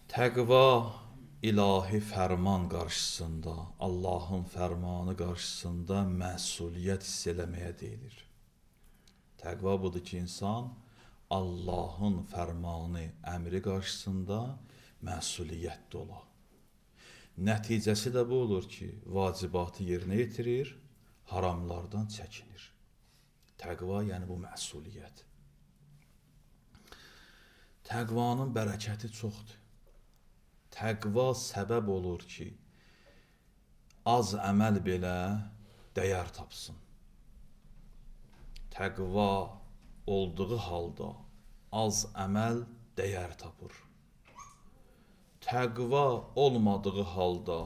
Təqva ilahi fərman qarşısında, Allahın fərmanı qarşısında məsuliyyət hiss eləməyə deyilir. Təqva budur ki, insan Allahın fərmanı, əmri qarşısında məsuliyyətli ola. Nəticəsi də bu olur ki, vacibatı yerinə yetirir, haramlardan çəkinir. Təqva yəni bu məsuliyyət. Təqvanın bərəkəti çoxdur. Təqva səbəb olur ki, az əməl belə dəyər tapsın. Təqva olduğu halda az əməl dəyər tapır. Təqva olmadığı halda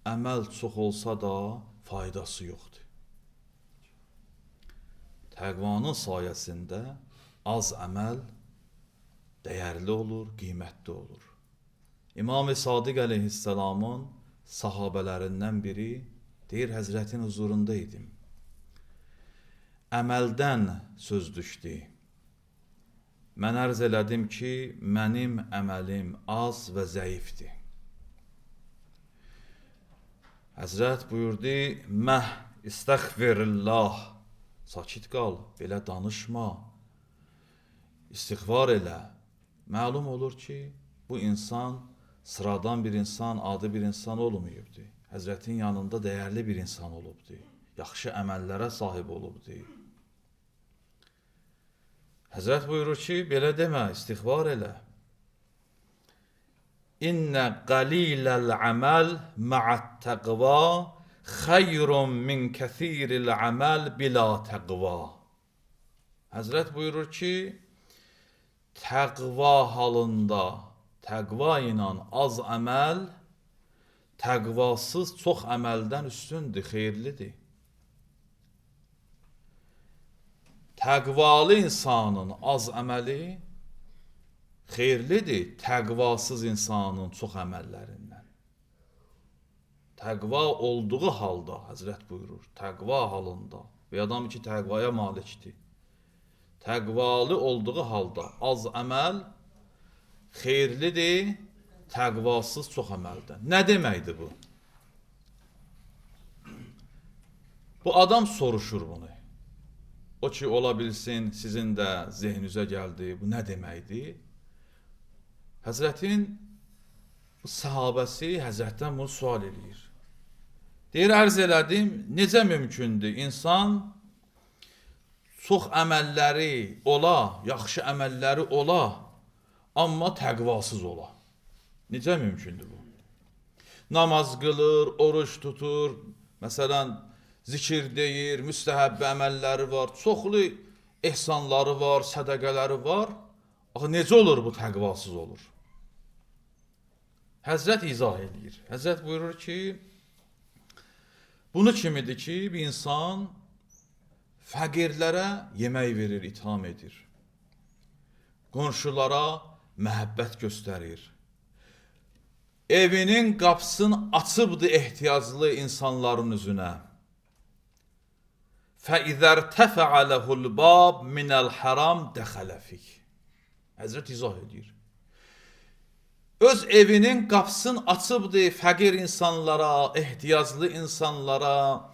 əməl çox olsa da faydası yoxdur. Təqvanın sayəsində az əməl dəyərli olur, qiymətli olur. İmam-ı Sadiq əleyhisselamın sahabələrindən biri deyir, Həzrətin huzurunda idim. Əməldən söz düşdü. Mən ərz elədim ki, mənim əməlim az və zəifdir. Həzrət buyurdu, məh istəğfirillah. Sakit qal, belə danışma. İstiğfar elə. Məlum olur ki, bu insan sıradan bir insan, adi bir insan olmayıbdı. Həzrətin yanında dəyərli bir insan olubdu. Yaxşı əməllərə sahib olubdu. Həzrət buyurur ki, belə demə, istiğfar elə. İnnə qaliləl əməl ma'at təqva xayrun min kəthiril əməl bila təqva. Həzrət buyurur ki, təqva halında, təqva ilə az əməl, təqvasız çox əməldən üstündür, xeyirlidir. Təqvalı insanın az əməli xeyirlidir, təqvasız insanın çox əməllərindən. Təqva olduğu halda, Həzrət buyurur, təqva halında, bir adam ki, təqvaya malikdir. Təqvalı olduğu halda az əməl xeyirlidir, təqvasız çox əməldən. Nə deməkdir bu? Bu adam soruşur bunu. O ki, ola bilsin, sizin də zehninizə gəldi, bu nə deməkdir? Həzrətin sahabəsi Həzrətdən bunu sual edir. Deyir, ərz elədim, necə mümkündür? İnsan çox əməlləri ola, yaxşı əməlləri ola, amma təqvasız ola. Necə mümkündür bu? Namaz qılır, oruç tutur, məsələn, zikir deyir, müstəhəbbə əməlləri var, çoxlu ehsanları var, sədəqələri var. Axı, necə olur bu təqvasız olur? Həzrət izah edir. Həzrət buyurur ki, bunu kimidir ki, bir insan fəqirlərə yemək verir, itham edir. Qonşulara məhəbbət göstərir. Evinin qapısını açıbdır ehtiyaclı insanların üzünə. فَإِذَا ارْتَفَعَ لَهُ الْبَابُ مِنَ الْحَرَامِ دَخَلَ فِيهِ. Həzrət izah edir. Öz evinin qapısını açıbdır fəqir insanlara, ehtiyaclı insanlara,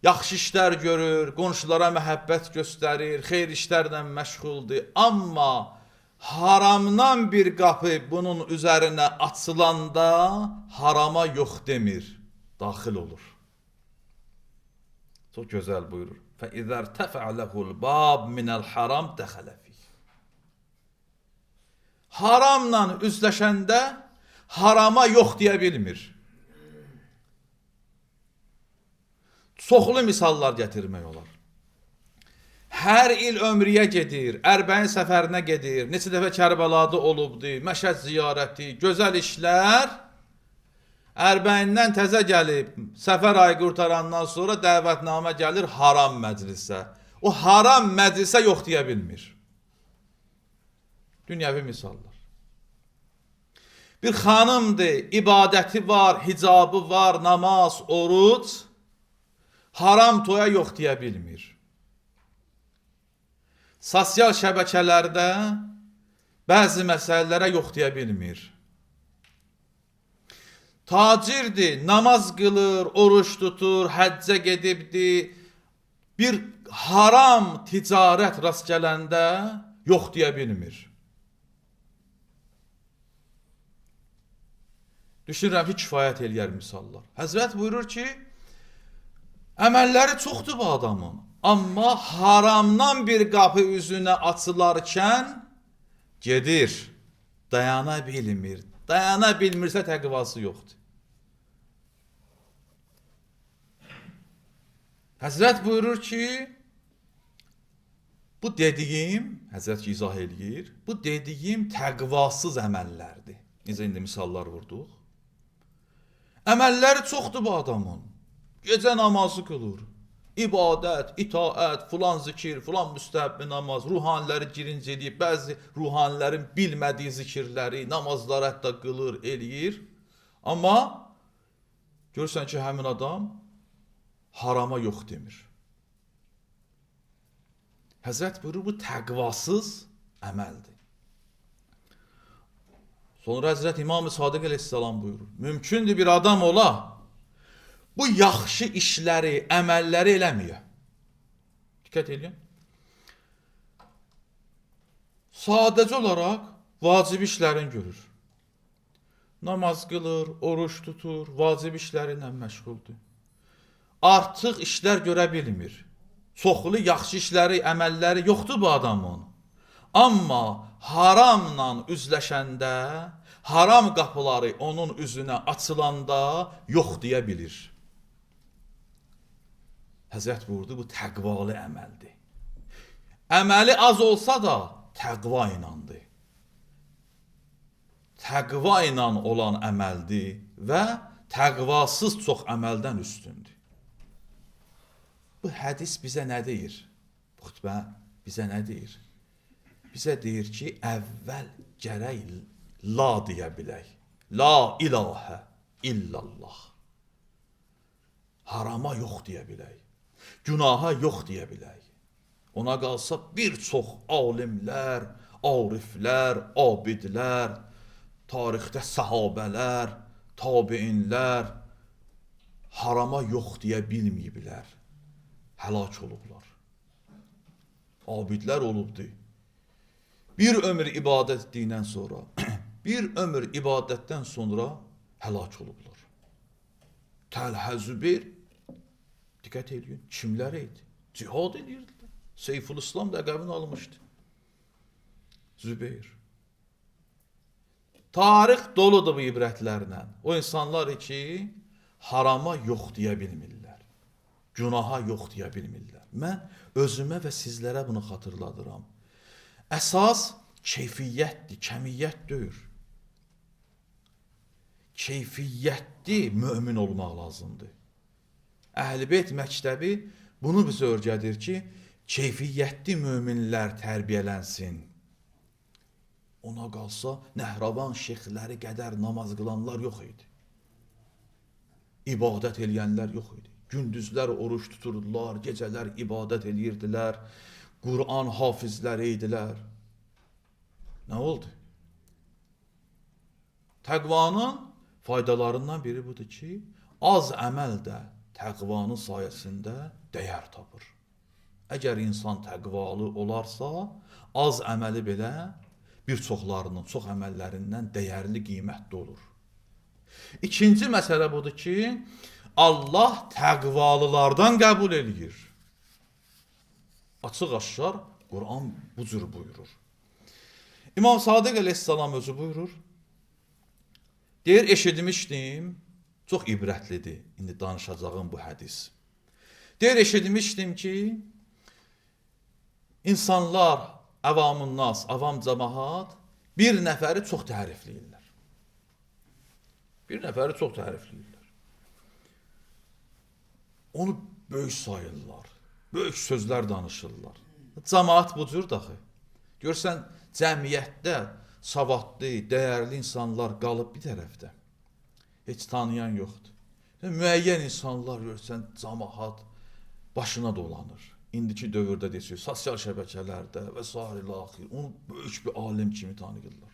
yaxşı işlər görür, qonşulara məhəbbət göstərir, xeyir işlərlə məşğuldur. Amma haramdan bir qapı bunun üzərinə açılanda harama yox demir, daxil olur. Çox gözəl buyurur. فَإِذَا ارْتَفَعَ لَهُ الْبَابُ مِنَ الْحَرَامِ دَخَلَ فِيهِ. Haramla üzləşəndə harama yox deyə bilmir. Çoxlu misallar gətirmək olar. Hər il ömrüyə gedir, Ərbəin səfərinə gedir, neçə dəfə Kərbəlada olubdur, Məşəd ziyarəti, gözəl işlər. Ərbəindən təzə gəlib, səfər ayı qurtarandan sonra dəvətnamə gəlir haram məclisə. O haram məclisə yox deyə bilmir. Dünyəvi misallar. Bir xanımdır, ibadəti var, hicabı var, namaz, oruc, haram toya yox deyə bilmir. Sosial şəbəkələrdə bəzi məsələlərə yox deyə bilmir. tacirdir, namaz qılır, oruç tutur, həccə gedibdir. Bir haram ticarət rast gələndə yox deyə bilmir. Düşünürəm ki, kifayət eləyər misallar. Həzrət buyurur ki, əməlləri çoxdur bu adamın. Amma haramdan bir qapı üzünə açılarkən gedir, dayana bilmir. Dayana bilmirsə təqvası yoxdur. Həzrət buyurur ki, bu dediyim, Həzrət ki izah eləyir, bu dediyim təqvasız əməllərdir. Necə indi misallar vurduq. Əməlləri çoxdur bu adamın. Gecə namazı qılır. İbadət, itaət, filan zikir, filan müstəhəbbi namaz, ruhaniləri girinci edib, bəzi ruhanilərin bilmədiyi zikirləri, namazları hətta qılır, eləyir. Amma görürsən ki, həmin adam harama yox demir. Həzrət buyurur, bu təqvasız əməldir. Sonra Həzrət İmam-ı Sadiq əleyhissalam buyurur, mümkündür bir adam ola, bu yaxşı işləri, əməlləri eləmiyor. Diqqət edin. Sadəcə olaraq vacib işlərini görür. Namaz qılır, oruç tutur, vacib işlərinlə məşğuldur. Artıq işlər görə bilmir. Çoxlu yaxşı işləri, əməlləri yoxdur bu adamın. Amma haramla üzləşəndə, haram qapıları onun üzünə açılanda yox deyə bilir. Həzrət buyurdu, bu təqvalı əməldir. Əməli az olsa da təqva inandı. Təqva inan olan əməldir və təqvasız çox əməldən üstündür. Bu hədis bizə nə deyir? Bu xütbə bizə nə deyir? Bizə deyir ki, əvvəl gərək la deyə bilək. La ilahə illallah. Harama yox deyə bilək. Günaha yox deyə bilək. Ona qalsa bir çox alimlər, ariflər, abidlər, tarixdə səhabələr, tabiinlər harama yox deyə bilməyiblər. Həlak olublar. Abidlər olubdu. Bir ömür ibadət etdiyindən sonra, bir ömür ibadətdən sonra həlak olublar. Təlhə Zübeyir, diqqət edin, kimlər idi? Cihad edirdilər. Seyful-İslam ləqəbini almışdı. Zübeyir. Tarix doludur bu ibrətlərlə. O insanlar ki, harama yox deyə bilmirlər. Günaha yox deyə bilmirlər. Mən özümə və sizlərə bunu xatırladıram. Əsas keyfiyyətdir, kəmiyyət deyil. Keyfiyyətli mömin olmaq lazımdır. Əhl-i-Beyt məktəbi bunu bizə öyrədir ki, keyfiyyətli möminlər tərbiyələnsin. Ona qalsa Nəhravan şeyxləri qədər namaz qılanlar yox idi. İbadət eləyənlər yox idi. Gündüzlər oruç tuturdular, gecələr ibadət eləyirdilər, Qur'an hafizləri idilər. Nə oldu? Təqvanın faydalarından biri budur ki, az əməl də təqvanın sayəsində dəyər tapır. Əgər insan təqvalı olarsa, az əməli belə bir çoxlarının, çox əməllərindən dəyərli, qiymətli olur. İkinci məsələ budur ki, Allah təqvalılardan qəbul eləyir. Açıq-aşkar Qur'an bu cür buyurur. İmam Sadiq əleyhissalam özü buyurur. Deyir, eşitmişdim, çox ibrətlidir indi danışacağım bu hədis. Deyir, eşitmişdim ki, insanlar, əvamun nas, avam cəmaat bir nəfəri çox tərifləyirlər. Bir nəfəri çox tərifləyirlər. Onu böyük sayırlar, böyük sözlər danışırlar. Cəmaat bu cür daxı. Görsən, cəmiyyətdə savadlı, dəyərli insanlar qalıb bir tərəfdə. Heç tanıyan yoxdur. Müəyyən insanlar görsən, cəmaat başına dolanır. İndiki dövrdə desək, sosial şəbəkələrdə və s. onu böyük bir alim kimi tanıyırlar.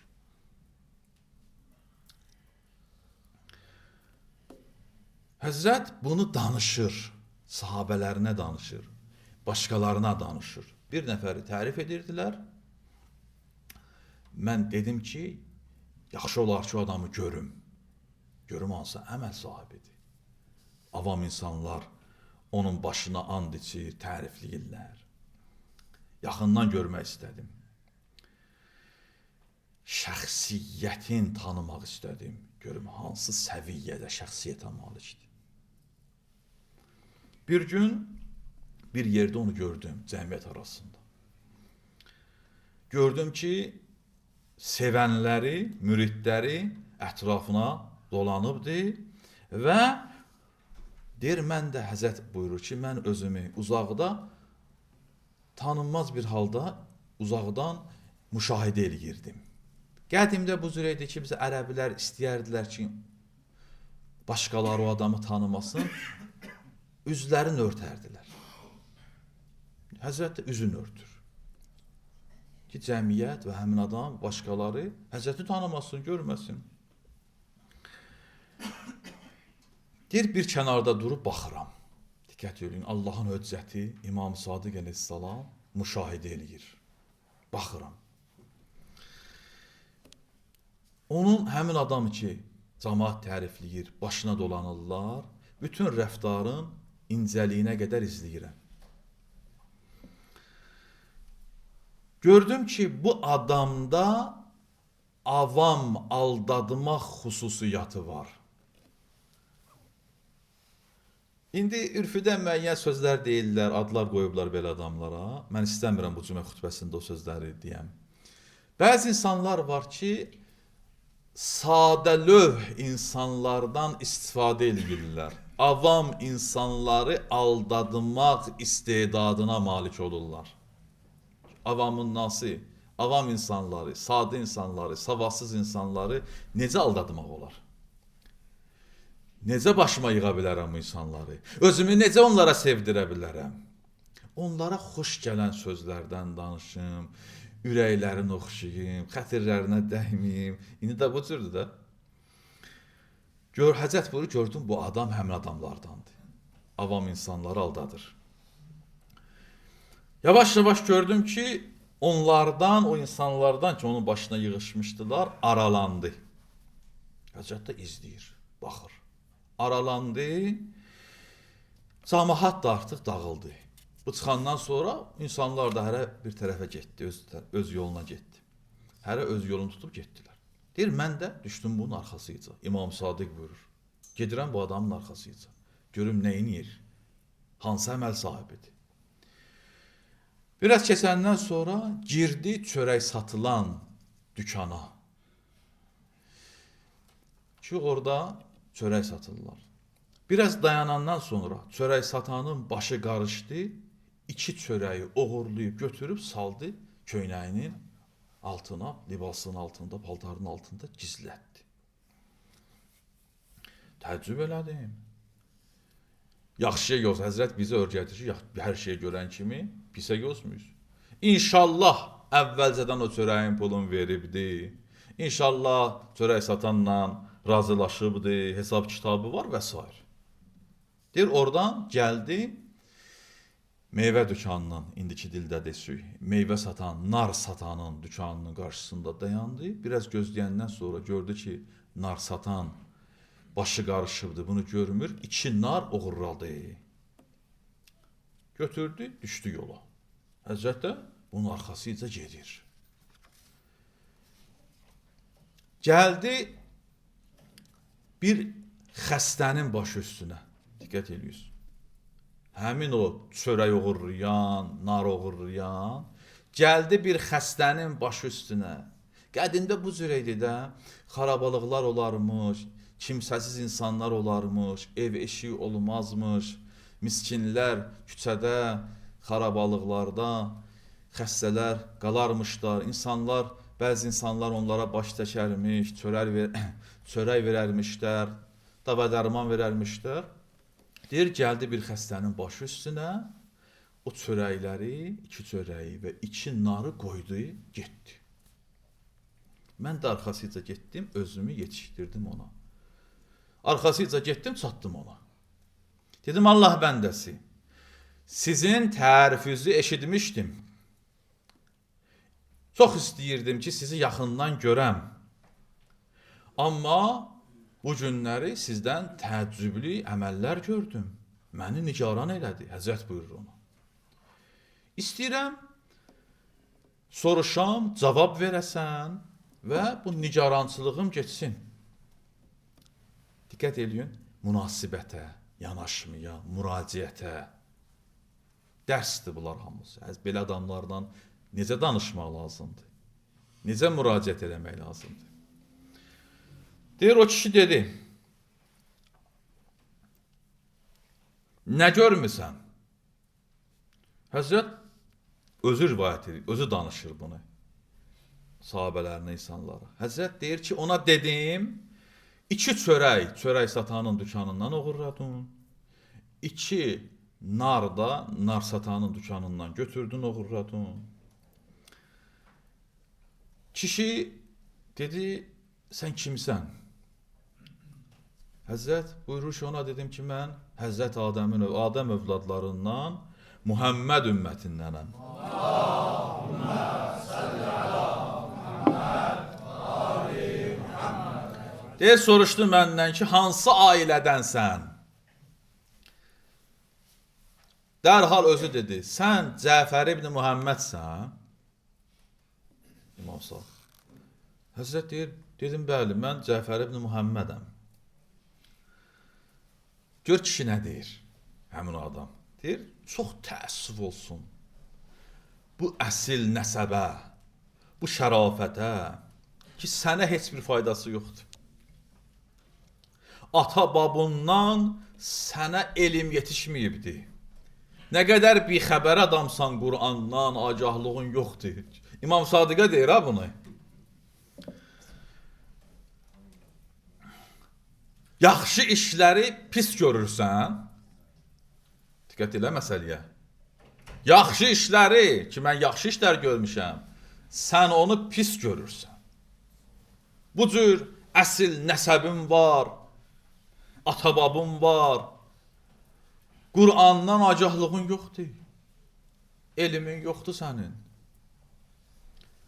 Həzrət bunu danışır, sahabələrinə danışır, başqalarına danışır. Bir nəfəri tərif edirdilər. Mən dedim ki, yaxşı olar ki, o adamı görüm. Görüm hansı əməl sahibidir. Avam insanlar onun başına and içir, tərifləyirlər. Yaxından görmək istədim. Şəxsiyyətin tanımaq istədim. Görüm hansı səviyyədə şəxsiyyətə malikdir. Bir gün bir yerdə onu gördüm cəmiyyət arasında. Gördüm ki, sevənləri, müridləri ətrafına dolanıbdır və deyir, mən də Həzrət buyurur ki, mən özümü uzaqda tanınmaz bir halda uzaqdan müşahidə eləyirdim. Qədimdə bu cür idi ki, bizə ərəblər istəyərdilər ki, başqaları o adamı tanımasın, üzlərini örtərdilər. Həzrət də üzünü örtür. Ki, cəmiyyət və həmin adam, başqaları Həzrəti tanımasın, görməsin. Deyir, bir kənarda durub baxıram. Diqqət edin, Allahın höccəti İmam Sadiq əleyhissalam müşahidə eləyir. Baxıram. Onun həmin adam ki, cəmaət tərifləyir, başına dolanırlar, bütün rəftarın incəliyinə qədər izləyirəm. Gördüm ki, bu adamda avam aldadmaq xüsusiyyatı var. İndi ürfüdə müəyyən sözlər deyirlər, adlar qoyublar belə adamlara. Mən istəmirəm bu cümə xütbəsində o sözləri deyəm. Bəzi insanlar var ki, sadəlöv insanlardan istifadə edirlər. Avam insanları aldadmaq istedadına malik olurlar. Avamın nası, avam insanları, sadə insanları, savadsız insanları necə aldadmaq olar? Necə başıma yığa bilərəm bu insanları? Özümü necə onlara sevdirə bilərəm? Onlara xoş gələn sözlərdən danışım, ürəklərini oxşayım, xətirlərinə dəyməyim. İndi də bu cürdür də. Həzrət buyurur, gördüm bu adam həmin adamlardandır. Avam insanları aldadır. Yavaş-yavaş gördüm ki, onlardan, o insanlardan ki, onun başına yığışmışdılar, aralandı. Həzrət də izləyir, baxır. Aralandı, cəmaət da artıq dağıldı. Bu çıxandan sonra insanlar da hərə bir tərəfə getdi, öz yoluna getdi. Hərə öz yolunu tutub getdilər. Deyir, mən də düşdüm bunun arxasıca. İmam Sadiq buyurur. Gedirəm bu adamın arxasıca. Görüm nəyin yer, hansı əməl sahibidir. Biraz keçəndən sonra girdi çörək satılan dükana. Ki, orada çörək satırlar. Biraz dayanandan sonra çörək satanın başı qarışdı, 2 çörəyi oğurlayıb götürüb saldı köynəyinin altına, libasının altında, paltarının altında gizlətdi. Təəccüb elədim. Yaxşı şey yox, Həzrət bizə öyrədir ki, hər şeyi görən kimi pisə gözmüyüz. İnşallah əvvəlcədən o çörəyin pulunu veribdi. İnşallah çörək satanla razılaşıbdı, hesab kitabı var və s. Deyir, oradan gəldi, meyvə dükanının, indiki dildə desək, meyvə satan, nar satanın dükanının qarşısında dayandı. Biraz gözləyəndən sonra gördü ki, nar satan başı qarışıbdı, bunu görmür, 2 nar oğurladı. Götürdü, düşdü yola. Həzrət də bunun arxasıca gedir. Gəldi bir xəstənin başı üstünə. Diqqət edirsiniz. Həmin o çörək oğurlayan, nar oğurlayan gəldi bir xəstənin başı üstünə. Qədimdə bu cür idi də, xarabalıqlar olarmış, kimsəsiz insanlar olarmış, ev eşiyi olmazmış, miskinlər küçədə, xarabalıqlarda, xəstələr qalarmışlar, bəzi insanlar onlara baş təkərmiş, çörək verərmişlər, dava-dərman verərmişlər. Deyir, gəldi bir xəstənin başı üstünə, o çörəkləri, 2 çörəyi və 2 narı qoydu, getdi. Mən də arxasıca getdim, özümü yetişdirdim ona. Arxasıca getdim, çatdım ona. Dedim Allah bəndəsi, sizin tərifinizi eşitmişdim. Çox istəyirdim ki, sizi yaxından görəm. Amma bu günləri sizdən təəccüblü əməllər gördüm. Məni nigaran elədi. Həzrət buyurur ona. İstəyirəm, soruşam, cavab verəsən və bu nigarançılığım geçsin. Diqqət eləyin, münasibətə, yanaşmaya, müraciətə. Dərsdir bunlar hamısı. Belə adamlardan necə danışmaq lazımdır? Necə müraciət eləmək lazımdır? Deyir, o kişi dedi, nə görmüsən? Həzrət özü rivayət edir, özü danışır bunu. Sahabələrinə, insanlara. Həzrət deyir ki, ona dedim, 2 çörək satanın dükanından oğurladın. 2 nar da nar satanın dükanından götürdün, oğurladın. Kişi dedi, sən kimsən? Həzrət buyurur ki, ona dedim ki, mən Həzrət Adəm övladlarından Muhammed ümmətindənəm. Allahümmə salli ala Muhammed, ali Muhammed. Deyir, soruşdu məndən ki, hansı ailədənsən? Dərhal özü dedi, sən Cəfər ibn Muhammedsən? İmam Sağ. Həzrət deyir, dedim, bəli, mən Cəfər ibn Muhammedəm. Gör kişi nə deyir, həmin adam. Deyir, çox təəssüf olsun. Bu əsil nəsəbə, bu şərafətə ki, sənə heç bir faydası yoxdur. Ata babundan sənə elm yetişməyibdi. Nə qədər bixəbər adamsan Qur'andan, agahlığın yoxdur. İmam Sadiqə deyir ha bunu. Yaxşı işləri pis görürsən, diqqət elə məsələyə. Yaxşı işləri, ki mən yaxşı işlər görmüşəm, sən onu pis görürsən. Bu cür əsil nəsəbin var, atababın var, Qur'andan agahlığın yoxdur, elmin yoxdur sənin.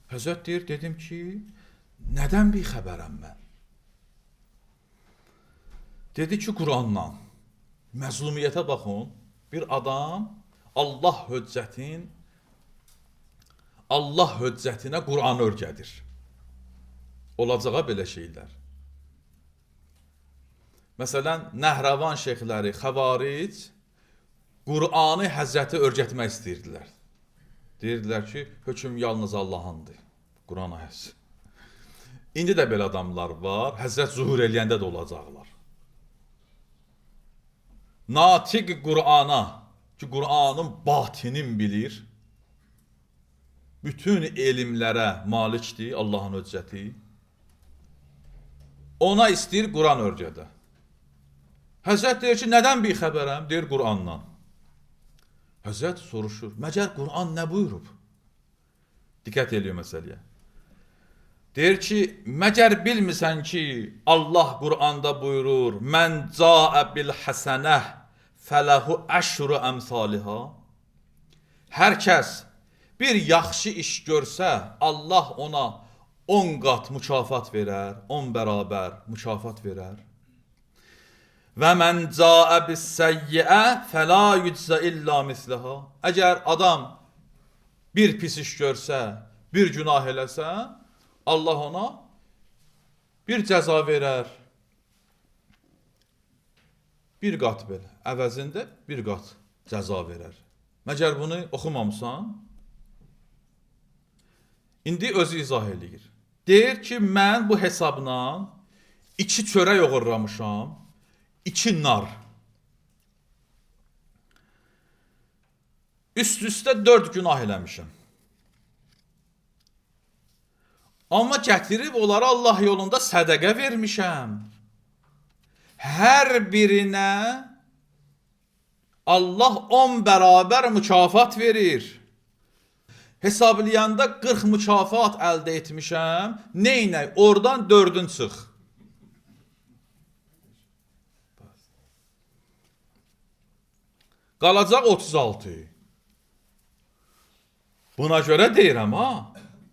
Həzrət deyir, dedim ki, nədən bir xəbərəm mən? Dedi ki, Qur'andan. Məzlumiyyətə baxın, bir adam Allah höccətinə Qur'anı örgədir. Olacağa belə şeylər. Məsələn, Nəhrəvan şeyxləri, Xəvaric Qur'anı Həzrəti örgətmək istəyirdilər. Deyirdilər ki, hökm yalnız Allahındır. Qur'an ayəsi. İndi də belə adamlar var, Həzrət zuhur eləyəndə də olacaqlar. Natiq Qur'ana, ki Qur'anın batinin bilir, bütün elmlərə malikdir, Allahın höccəti. Ona istəyir Qur'an örgədə. Həzrət deyir ki, nədən bir xəbərəm? Deyir, Qur'andan. Həzrət soruşur, məgər Qur'an nə buyurub? Diqqət eləyə məsələyə. Deyir ki, məgər bilmirsən ki, Allah Qur'anda buyurur, mən cəə bil həsənəh fələhu əşru əmsaliha. Hər kəs bir yaxşı iş görsə, Allah ona 10 qat mükafat verər, 10 bərabər mükafat verər. Və mən cəə bis səyyiə fəla yüczə illa misliha. Əgər adam bir pis iş görsə, bir günah eləsə, Allah ona bir cəza verər. Bir qat belə, əvəzində bir qat cəza verər. Məgər bunu oxumamısan? İndi özü izah eləyir. Deyir ki, mən bu hesabla 2 çörək oğurlamışam, 2 nar. Üst-üstə 4 günah eləmişəm. Amma gətirib onları Allah yolunda sədəqə vermişəm. Hər birinə Allah 10 bərabər mükafat verir. Hesablayanda 40 mükafat əldə etmişəm. Neynək? Oradan 4'ün çıx. qalacaq 36. Buna görə deyirəm ha,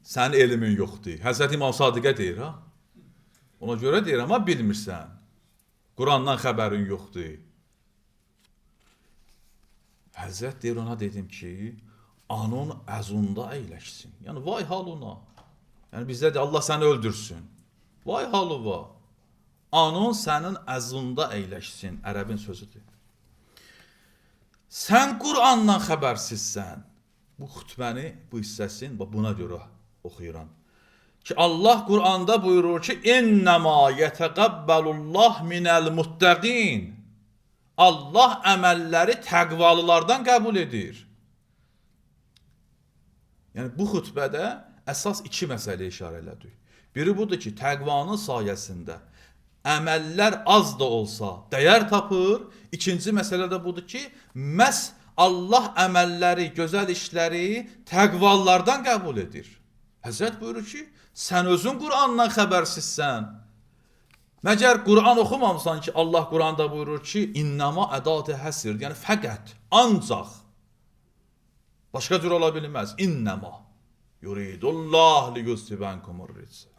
sənin elmin yoxdur. Həzrət İmam Sadiqə deyir ha. Ona görə deyirəm ha, bilmirsən. Qurandan xəbərin yoxdur. Həzrət deyir, ona dedim ki, anın əzunda əyləşsin. Yəni, vay halına. Yəni, bizdə de Allah səni öldürsün. Vay halıva. Anın sənin əzunda əyləşsin. Ərəbin sözüdür. Sən Qurandan xəbərsizsən. Bu xütbəni, bu hissəsini buna görə oxuyuram. Ki Allah Quranda buyurur ki, İnnəmə yətəqəbbəlullah minəl muttəqin. Allah əməlləri təqvalılardan qəbul edir. Yəni bu xütbədə əsas iki məsələ işarə elədik. Biri budur ki, təqvanın sayəsində əməllər az da olsa dəyər tapır. İkinci məsələ də budur ki, məhz Allah əməlləri, gözəl işləri təqvalardan qəbul edir. Həzrət buyurur ki, sən özün Qurandan xəbərsizsən. Məgər Quran oxumamısan ki, Allah Quranda buyurur ki, İnnəma ədatı həsir, yəni fəqət, ancaq. Başqa cür ola bilməz. İnnəma yuridullah liyuzhibənkumur rizq.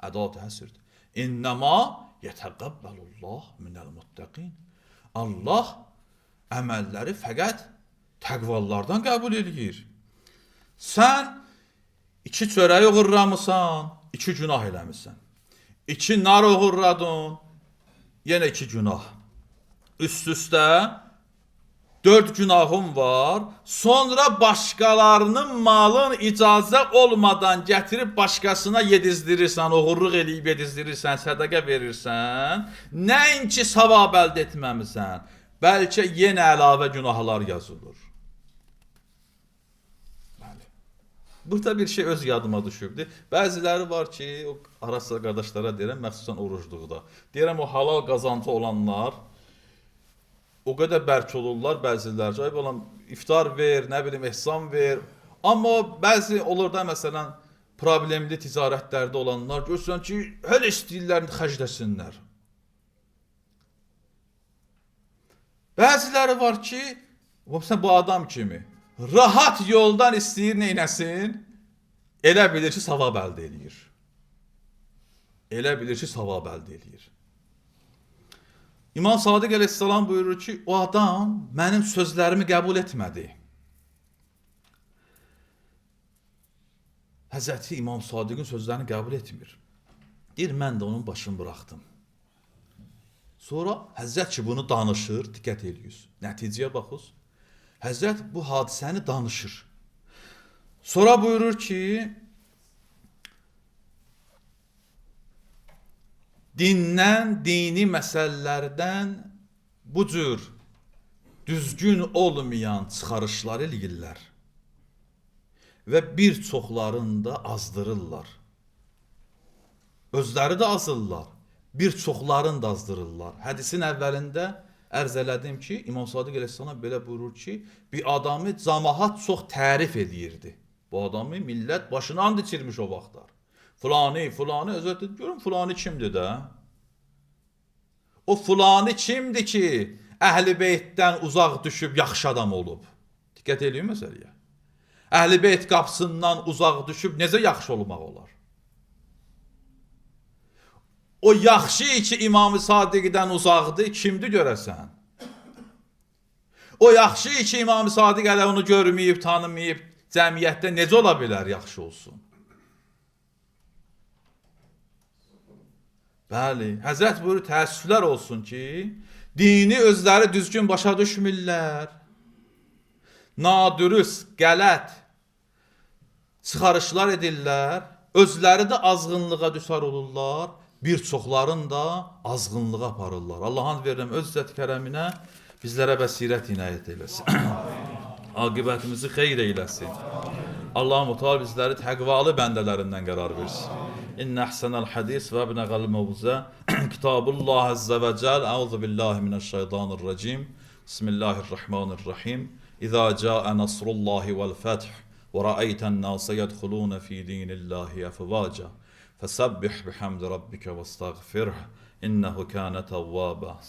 Ədatı həsirdir. İnnəma yətəqəbbəlullah minəl muttəqin. Allah əməlləri fəqət təqvallardan qəbul edir. Sən 2 çörək oğurlamısan, 2 günah eləmişsən. 2 nar oğurladın, yenə 2 günah. Üst-üstə 4 günahın var. Sonra başqalarının malın icazə olmadan gətirib başqasına yedizdirirsən, oğurluq eləyib yedizdirirsən, sədaqə verirsən. Nəinki savab əldə etməmisən, bəlkə yenə əlavə günahlar yazılır. Burada bir şey öz yadıma düşübdür. Bəziləri var ki, o arası qardaşlara deyirəm, məxsusən orucluqda. Deyirəm, o halal qazancı olanlar o qədər bərk olurlar bəziləri. Ay balam, iftar ver, nə bilim, ehsan ver. Amma bəzi olur da, məsələn, problemli ticarətlərdə olanlar görürsən ki, hələ istəyirlər xərcləsinlər. Bəziləri var ki, bu adam kimi rahat yoldan istəyir neynəsin, elə bilir ki, savab əldə edir. Elə bilir ki, savab əldə edir. İmam Sadiq əleyhissalam buyurur ki, o adam mənim sözlərimi qəbul etmədi. Həzrəti İmam Sadiqin sözlərini qəbul etmir. Deyir, mən də onun başını buraxdım. Sonra Həzrət ki, bunu danışır, diqqət ediyoruz. Nəticəyə baxız. Həzrət bu hadisəni danışır. Sonra buyurur ki, dindən, dini məsələlərdən bu cür düzgün olmayan çıxarışlar eləyirlər və bir çoxlarını da azdırırlar. Özləri də azırlar, bir çoxlarını da azdırırlar. Hədisin əvvəlində ərz elədim ki, İmam Sadiq əleyhissalam belə buyurur ki, bir adamı cəmaət çox tərif edirdi. Bu adamı millət başına and içirmiş o vaxtlar. Fulani, özəldə görün, fulani kimdir də? O fulani kimdir ki, Əhl-i Beytdən uzaq düşüb yaxşı adam olub? Diqqət edin məsələyə. Əhl-i Beyt qapısından uzaq düşüb necə yaxşı olmaq olar? O yaxşı ki, İmam-ı Sadiqdən uzaqdır, kimdir görəsən? O yaxşı ki, İmam-ı Sadiq hələ onu görməyib, tanımayıb, cəmiyyətdə necə ola bilər yaxşı olsun? Bəli, Həzrət buyurur, təəssüflər olsun ki, dini özləri düzgün başa düşmürlər. Nadürüst, qələt çıxarışlar edirlər, özləri də azğınlığa düşər olurlar, bir çoxlarını da azğınlığa aparırlar. Allah'ın verirəm öz izzət kərəminə bizlərə bəsirət inayət eyləsin. Aqibətimizi xeyr eyləsin. Allah-u Teala bizləri təqvalı bəndələrindən qərar versin. İnne ahsenel hadis ve ebnegal mevze Kitabullah azze ve cel. Euzu billahi mineşşeytanirracim. Bismillahirrahmanirrahim. İza caa nasrullahi vel feth ve ra'eyten nase yedhulun fi dinillahi efvaca. Fesabbih bihamdi rabbike ve estağfirh. İnnehu kâne tevvâba.